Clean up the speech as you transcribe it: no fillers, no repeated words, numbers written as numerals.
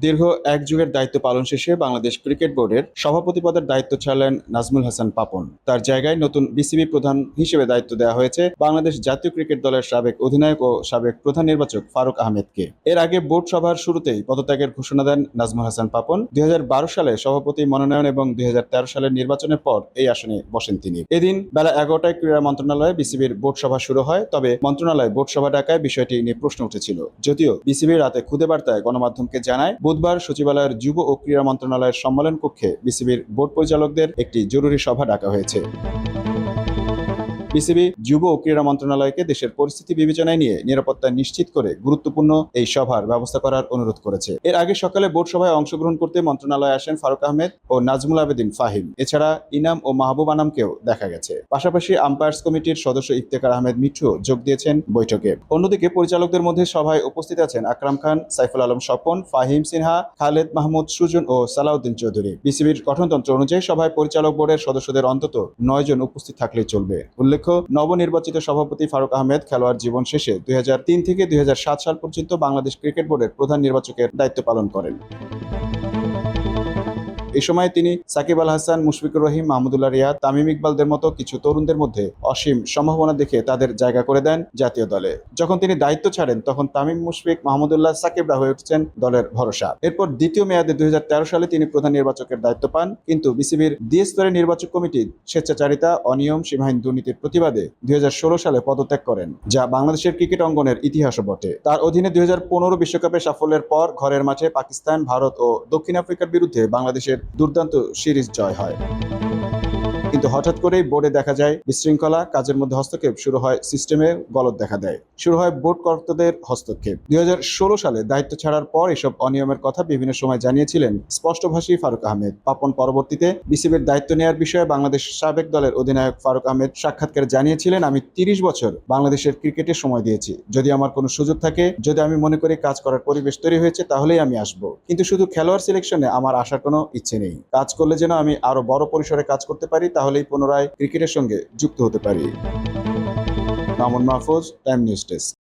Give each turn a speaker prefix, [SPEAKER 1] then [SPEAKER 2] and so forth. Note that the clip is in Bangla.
[SPEAKER 1] দীর্ঘ এক যুগের দায়িত্ব পালন শেষে বাংলাদেশ ক্রিকেট বোর্ডের সভাপতি পদের দায়িত্ব ছাড়লেন নাজমুল হাসান পাপন। তার জায়গায় নতুন বিসিবি প্রধান হিসেবে দায়িত্ব দেওয়া হয়েছে বাংলাদেশ জাতীয় ক্রিকেট দলের সাবেক অধিনায়ক ও সাবেক প্রধান নির্বাচক ফারুক আহমেদকে। এর আগে বোর্ড সভার শুরুতেই পদত্যাগের ঘোষণা দেন নাজমুল হাসান পাপন। 2012 সালে সভাপতি মনোনয়ন এবং 2013 সালের নির্বাচনের পর এই আসনে বসেন তিনি। এদিন বেলা 11টায় ক্রীড়া মন্ত্রণালয়ে বিসিবির বোর্ড সভা শুরু হয়। তবে মন্ত্রণালয় বোর্ড সভা ডাকায় বিষয়টি নিয়ে প্রশ্ন উঠেছিল। যদিও বিসিবি রাতে খুদে বার্তায় গণমাধ্যমকে জানায়, বুধবার সচিবালয়ের যুব ও ক্রীড়া মন্ত্রণালয়ের সম্মেলন কক্ষে বিসিবির বোর্ড পরিচালকদের একটি জরুরি সভা ডাকা হয়েছে। বিসিবি যুব ও ক্রীড়া মন্ত্রণালয়কে দেশের পরিস্থিতি বিবেচনায় নিয়ে নিরাপত্তা নিশ্চিত করে গুরুত্বপূর্ণ এই সভার ব্যবস্থা করার অনুরোধ করেছে। এর আগে সকালে বোর্ড সভায় অংশগ্রহণ করতে মন্ত্রণালয়ে আসেন ফারুক আহমেদ ও নাজমুল আবেদিন ফাহিম। এছাড়া ইনাম ও মাহবুব আনামকেও দেখা গেছে। পাশাপাশি আম্পায়ার্স কমিটির সদস্য ইফতেখার আহমেদ মিঠু যোগ দিয়েছেন বৈঠকে। অন্যদিকে পরিচালকদের মধ্যে সভায় উপস্থিত আছেন আকরাম খান, সাইফুল আলম স্বপন, ফাহিম সিনহা, খালেদ মাহমুদ সুজন ও সালাউদ্দিন চৌধুরী। বিসিবির গঠনতন্ত্র অনুযায়ী সভায় পরিচালক বোর্ডের সদস্যদের অন্তত 9 জন উপস্থিত থাকলেই চলবে। উল্লেখ্য, নবনির্বাচিত সভাপতি ফারুক আহমেদ খেলোয়াড় জীবন শেষে 2003 থেকে 2007 সাল পর্যন্ত বাংলাদেশ ক্রিকেট বোর্ডের প্রধান নির্বাচকের দায়িত্ব পালন করেন। এই সময় তিনি সাকিব আল হাসান, মুশফিকুর রহিম, মাহমুদুল্লাহ রিয়াদ, তামিম ইকবালদের মতো কিছু তরুণদের মধ্যে অসীম সম্ভাবনা দেখে তাদের জায়গা করে দেন জাতীয় দলে। যখন তিনি দায়িত্ব ছাড়েন তখন তামিম, মুশফিক, মাহমুদুল্লাহ, সাকিবরা হয়ে উঠছেন দলের ভরসা। এরপর দ্বিতীয় মেয়াদে 2013 সালে তিনি প্রধান নির্বাচকের দায়িত্ব পান। কিন্তু বিসিবির দ্বিতীয় স্তরের নির্বাচক কমিটির স্বেচ্ছাচারিতা, অনিয়ম, সীমাহীন দুর্নীতির প্রতিবাদে 2016 সালে পদত্যাগ করেন, যা বাংলাদেশের ক্রিকেট অঙ্গনের ইতিহাসও বটে। তার অধীনে 2015 বিশ্বকাপে সাফল্যের পর ঘরের মাঠে পাকিস্তান, ভারত ও দক্ষিণ আফ্রিকার বিরুদ্ধে বাংলাদেশের দুর্দান্ত সিরিজ জয় হয়। কিন্তু হঠাৎ করেই বোর্ডে দেখা যায় বিশৃঙ্খলা, কাজের মধ্যে হস্তক্ষেপ, শুরু হয় সিস্টেমে গলদ দেখা দেয়, শুরু হয় বোর্ড কর্তাদের হস্তক্ষেপ। 2016 সালে দায়িত্ব ছাড়ার পর এসব অনিয়মের কথা বিভিন্ন সময় জানিয়েছিলেন স্পষ্টভাষী ফারুক আহমেদ পাপন। পরবর্তীতে বিসিবির দায়িত্ব নেওয়ার বিষয়ে বাংলাদেশ সাবেক দলের অধিনায়ক ফারুক আহমেদ সাক্ষাৎকারে জানিয়েছিলেন, আমি 30 বছর বাংলাদেশের ক্রিকেটে সময় দিয়েছি। যদি আমার কোনো সুযোগ থাকে, যদি আমি মনে করি কাজ করার পরিবেশ তৈরি হয়েছে, তাহলেই আমি আসবো। কিন্তু শুধু খেলোয়াড় সিলেকশনে আমার আসার কোনো ইচ্ছে নেই। কাজ করলে যেন আমি আরো বড় পরিসরে কাজ করতে পারি, তাহলেই পুনরায় ক্রিকেটের সঙ্গে যুক্ত হতে পারি। Mamun Mahfuz, time news desk.